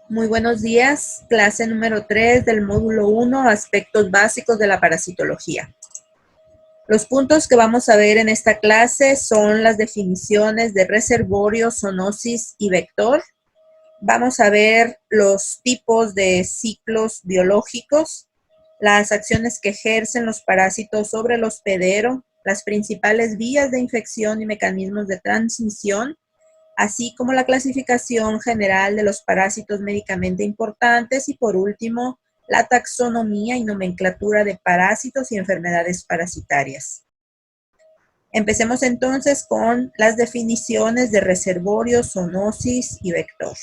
Muy buenos días, clase número 3 del módulo 1, aspectos básicos de la parasitología. Los puntos que vamos a ver en esta clase son las definiciones de reservorio, zoonosis y vector. Vamos a ver los tipos de ciclos biológicos, las acciones que ejercen los parásitos sobre el hospedero, las principales vías de infección y mecanismos de transmisión, así como la clasificación general de los parásitos médicamente importantes y por último, la taxonomía y nomenclatura de parásitos y enfermedades parasitarias. Empecemos entonces con las definiciones de reservorio, zoonosis y vector.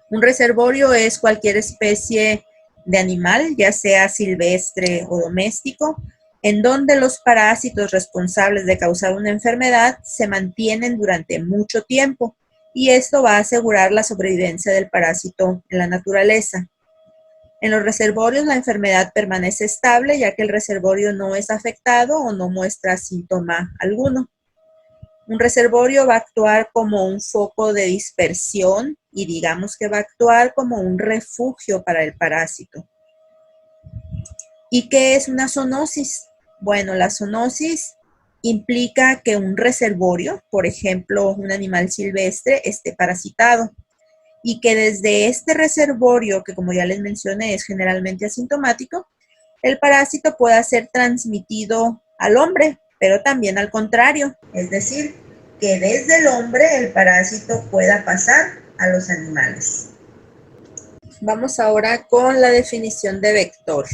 Un reservorio es cualquier especie de animal, ya sea silvestre o doméstico, en donde los parásitos responsables de causar una enfermedad se mantienen durante mucho tiempo, y esto va a asegurar la sobrevivencia del parásito en la naturaleza. En los reservorios la enfermedad permanece estable, ya que el reservorio no es afectado o no muestra síntoma alguno. Un reservorio va a actuar como un foco de dispersión y digamos que va a actuar como un refugio para el parásito. ¿Y qué es una zoonosis? Bueno, la zoonosis implica que un reservorio, por ejemplo, un animal silvestre, esté parasitado y que desde este reservorio, que como ya les mencioné es generalmente asintomático, el parásito pueda ser transmitido al hombre, pero también al contrario, es decir, que desde el hombre el parásito pueda pasar a los animales. Vamos ahora con la definición de vector.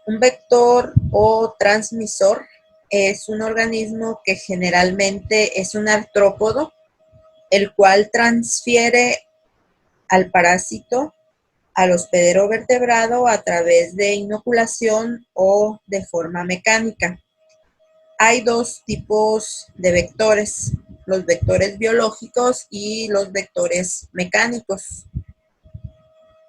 Un vector o transmisor es un organismo que generalmente es un artrópodo, el cual transfiere al parásito al hospedero vertebrado a través de inoculación o de forma mecánica. Hay dos tipos de vectores, los vectores biológicos y los vectores mecánicos.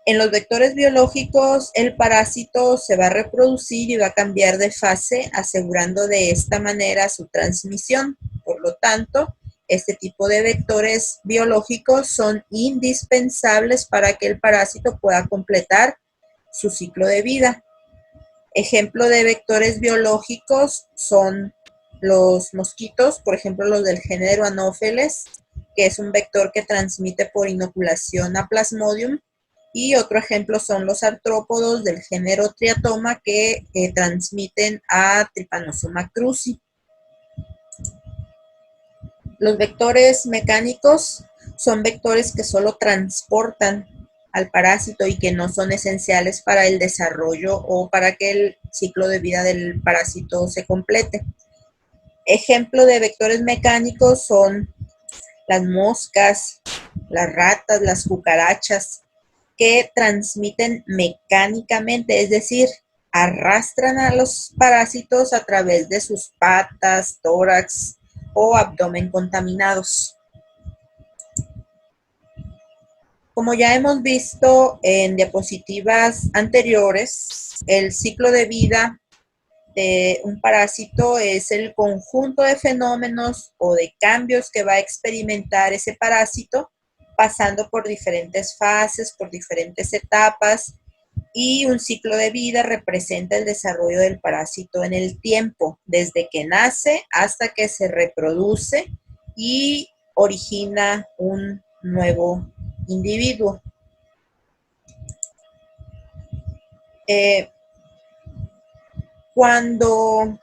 En los vectores biológicos, el parásito se va a reproducir y va a cambiar de fase, asegurando de esta manera su transmisión. Por lo tanto, este tipo de vectores biológicos son indispensables para que el parásito pueda completar su ciclo de vida. Ejemplo de vectores biológicos son los mosquitos, por ejemplo los del género Anopheles, que es un vector que transmite por inoculación a Plasmodium, y otro ejemplo son los artrópodos del género Triatoma que transmiten a Trypanosoma cruzi. Los vectores mecánicos son vectores que solo transportan al parásito y que no son esenciales para el desarrollo o para que el ciclo de vida del parásito se complete. Ejemplo de vectores mecánicos son las moscas, las ratas, las cucarachas, que transmiten mecánicamente, es decir, arrastran a los parásitos a través de sus patas, tórax o abdomen contaminados. Como ya hemos visto en diapositivas anteriores, el ciclo de vida de un parásito es el conjunto de fenómenos o de cambios que va a experimentar ese parásito, pasando por diferentes fases, por diferentes etapas, y un ciclo de vida representa el desarrollo del parásito en el tiempo, desde que nace hasta que se reproduce y origina un nuevo individuo. Cuando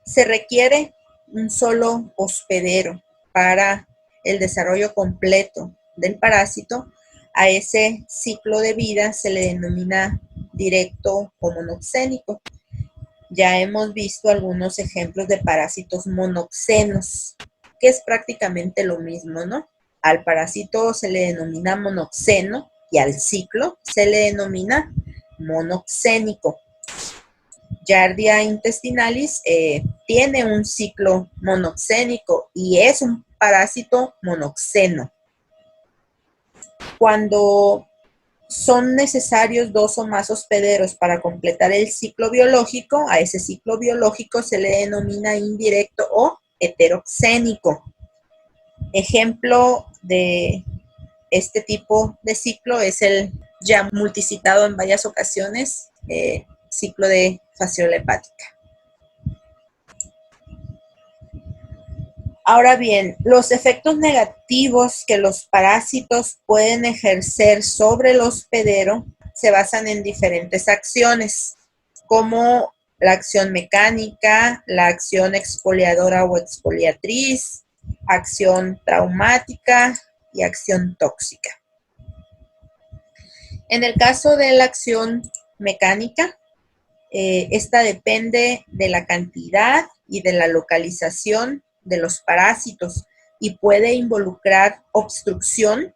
se requiere un solo hospedero para el desarrollo completo del parásito, a ese ciclo de vida se le denomina directo o monoxénico. Ya hemos visto algunos ejemplos de parásitos monoxenos, que es prácticamente lo mismo, ¿no? Al parásito se le denomina monoxeno y al ciclo se le denomina monoxénico. Giardia intestinalis tiene un ciclo monoxénico y es un parásito monoxeno. Cuando son necesarios dos o más hospederos para completar el ciclo biológico, a ese ciclo biológico se le denomina indirecto o heteroxénico. Ejemplo de este tipo de ciclo es el ya multicitado en varias ocasiones, ciclo de fasciola hepática. Ahora bien, los efectos negativos que los parásitos pueden ejercer sobre el hospedero se basan en diferentes acciones, como la acción mecánica, la acción exfoliadora o exfoliatriz, acción traumática y acción tóxica. En el caso de la acción mecánica, esta depende de la cantidad y de la localización de los parásitos y puede involucrar obstrucción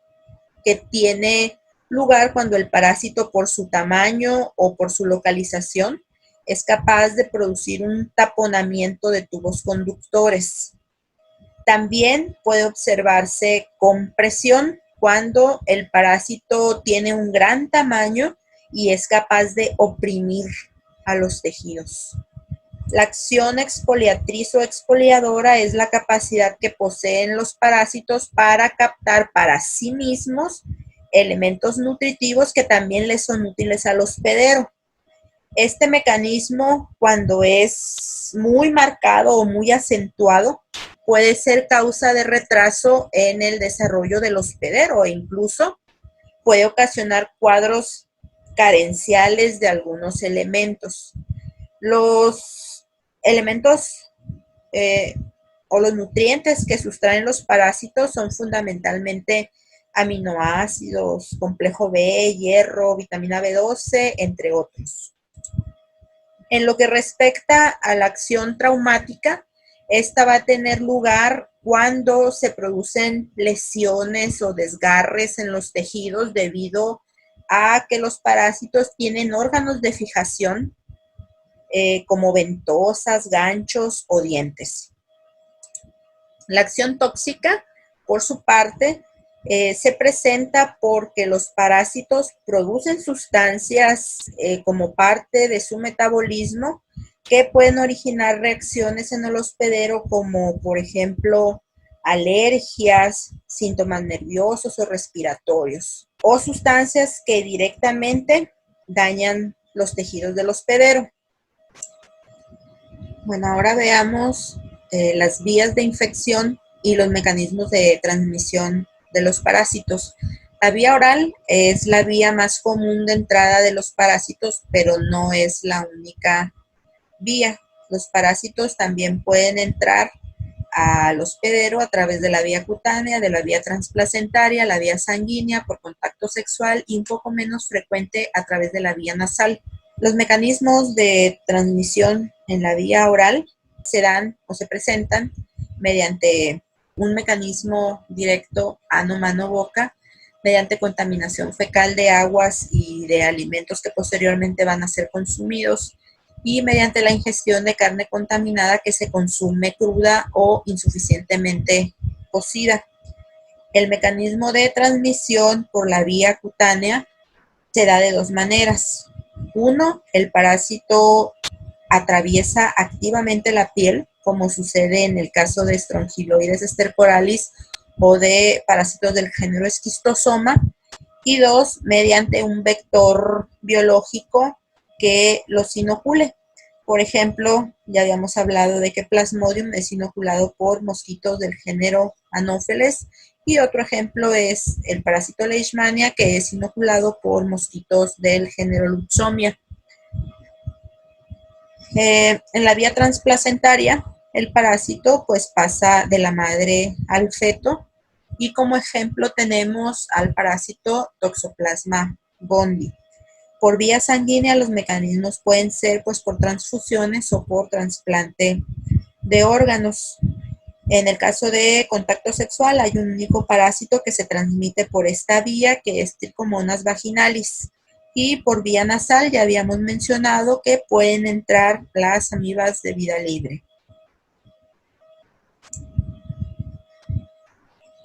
que tiene lugar cuando el parásito, por su tamaño o por su localización, es capaz de producir un taponamiento de tubos conductores. También puede observarse compresión cuando el parásito tiene un gran tamaño y es capaz de oprimir a los tejidos. La acción exfoliatriz o exfoliadora es la capacidad que poseen los parásitos para captar para sí mismos elementos nutritivos que también les son útiles al hospedero. Este mecanismo, cuando es muy marcado o muy acentuado, puede ser causa de retraso en el desarrollo del hospedero e incluso puede ocasionar cuadros carenciales de algunos elementos. Los elementos o los nutrientes que sustraen los parásitos son fundamentalmente aminoácidos, complejo B, hierro, vitamina B12, entre otros. En lo que respecta a la acción traumática, esta va a tener lugar cuando se producen lesiones o desgarres en los tejidos debido a que los parásitos tienen órganos de fijación como ventosas, ganchos o dientes. La acción tóxica, por su parte, se presenta porque los parásitos producen sustancias como parte de su metabolismo que pueden originar reacciones en el hospedero como, por ejemplo, alergias, síntomas nerviosos o respiratorios, o sustancias que directamente dañan los tejidos del hospedero. Bueno, ahora veamos las vías de infección y los mecanismos de transmisión de los parásitos. La vía oral es la vía más común de entrada de los parásitos, pero no es la única vía. Los parásitos también pueden entrar al hospedero a través de la vía cutánea, de la vía transplacentaria, la vía sanguínea, por contacto sexual y un poco menos frecuente a través de la vía nasal. Los mecanismos de transmisión en la vía oral se dan o se presentan mediante un mecanismo directo ano, mano, boca, mediante contaminación fecal de aguas y de alimentos que posteriormente van a ser consumidos y mediante la ingestión de carne contaminada que se consume cruda o insuficientemente cocida. El mecanismo de transmisión por la vía cutánea se da de dos maneras. Uno, el parásito atraviesa activamente la piel, como sucede en el caso de Strongyloides stercoralis o de parásitos del género Schistosoma. Y dos, mediante un vector biológico que los inocule. Por ejemplo, ya habíamos hablado de que Plasmodium es inoculado por mosquitos del género Anopheles y otro ejemplo es el parásito Leishmania, que es inoculado por mosquitos del género Luxomia. En la vía transplacentaria, el parásito pues pasa de la madre al feto y como ejemplo tenemos al parásito Toxoplasma gondii. Por vía sanguínea los mecanismos pueden ser pues por transfusiones o por trasplante de órganos. En el caso de contacto sexual hay un único parásito que se transmite por esta vía, que es Trichomonas vaginalis. Y por vía nasal ya habíamos mencionado que pueden entrar las amibas de vida libre.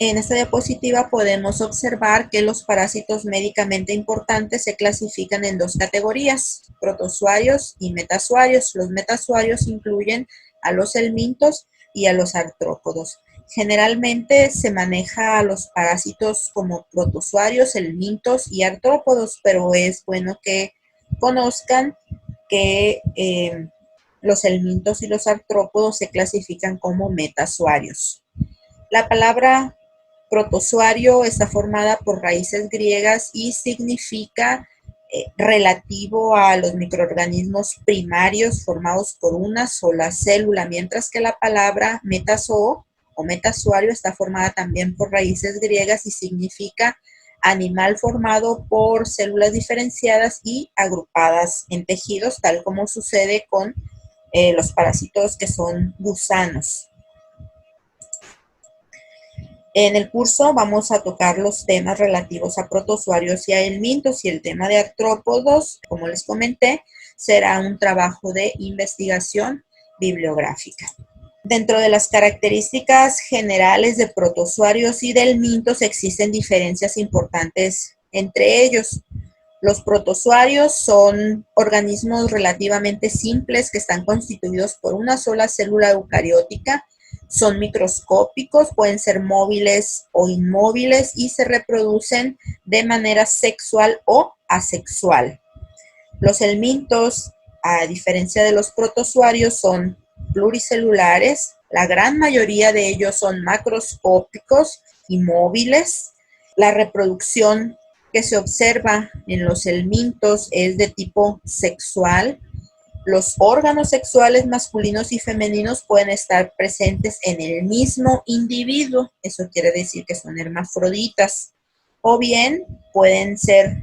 En esta diapositiva podemos observar que los parásitos médicamente importantes se clasifican en dos categorías, protozoarios y metazoarios. Los metazoarios incluyen a los helmintos y a los artrópodos. Generalmente se maneja a los parásitos como protozoarios, helmintos y artrópodos, pero es bueno que conozcan que los helmintos y los artrópodos se clasifican como metazoarios. La palabra protozoario está formada por raíces griegas y significa relativo a los microorganismos primarios formados por una sola célula, mientras que la palabra metazoo o metazoario está formada también por raíces griegas y significa animal formado por células diferenciadas y agrupadas en tejidos, tal como sucede con los parásitos que son gusanos. En el curso vamos a tocar los temas relativos a protozoarios y a helmintos, y el tema de artrópodos, como les comenté, será un trabajo de investigación bibliográfica. Dentro de las características generales de protozoarios y de helmintos existen diferencias importantes entre ellos. Los protozoarios son organismos relativamente simples que están constituidos por una sola célula eucariótica. Son microscópicos, pueden ser móviles o inmóviles y se reproducen de manera sexual o asexual. Los helmintos, a diferencia de los protozoarios, son pluricelulares. La gran mayoría de ellos son macroscópicos y móviles. La reproducción que se observa en los helmintos es de tipo sexual. Los órganos sexuales masculinos y femeninos pueden estar presentes en el mismo individuo, eso quiere decir que son hermafroditas, o bien pueden ser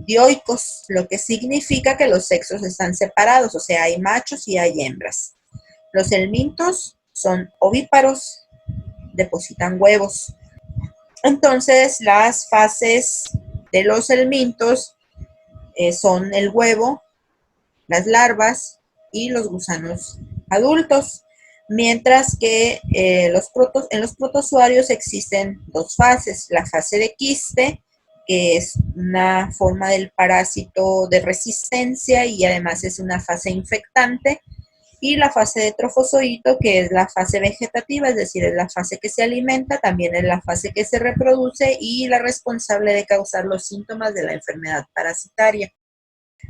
dioicos, lo que significa que los sexos están separados, o sea, hay machos y hay hembras. Los helmintos son ovíparos, depositan huevos. Entonces, las fases de los helmintos son el huevo, las larvas y los gusanos adultos, mientras que en los protozoarios existen dos fases: la fase de quiste, que es una forma del parásito de resistencia y además es una fase infectante, y la fase de trofozoito, que es la fase vegetativa, es decir, es la fase que se alimenta, también es la fase que se reproduce y la responsable de causar los síntomas de la enfermedad parasitaria.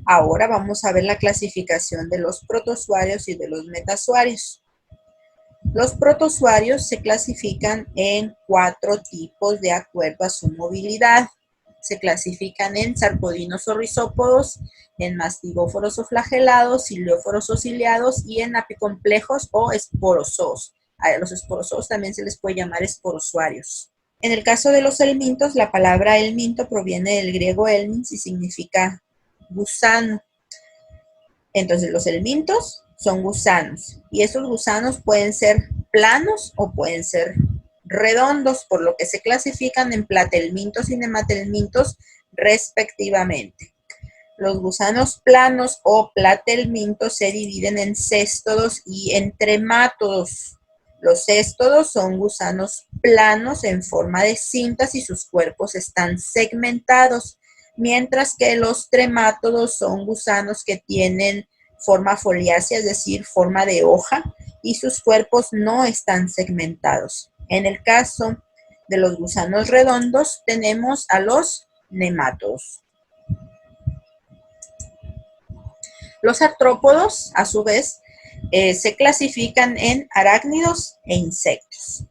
Ahora vamos a ver la clasificación de los protozoarios y de los metazoarios. Los protozoarios se clasifican en 4 tipos de acuerdo a su movilidad. Se clasifican en sarcodinos o rizópodos, en mastigóforos o flagelados, cilióforos o ciliados y en apicomplejos o esporozoos. A los esporozoos también se les puede llamar esporozoarios. En el caso de los helmintos, la palabra helminto proviene del griego helmins y significa gusano. Entonces los helmintos son gusanos y esos gusanos pueden ser planos o pueden ser redondos, por lo que se clasifican en platelmintos y nematelmintos respectivamente. Los gusanos planos o platelmintos se dividen en céstodos y en tremátodos. Los céstodos son gusanos planos en forma de cintas y sus cuerpos están segmentados, mientras que los tremátodos son gusanos que tienen forma foliácea, es decir, forma de hoja, y sus cuerpos no están segmentados. En el caso de los gusanos redondos, tenemos a los nemátodos. Los artrópodos, a su vez, se clasifican en arácnidos e insectos.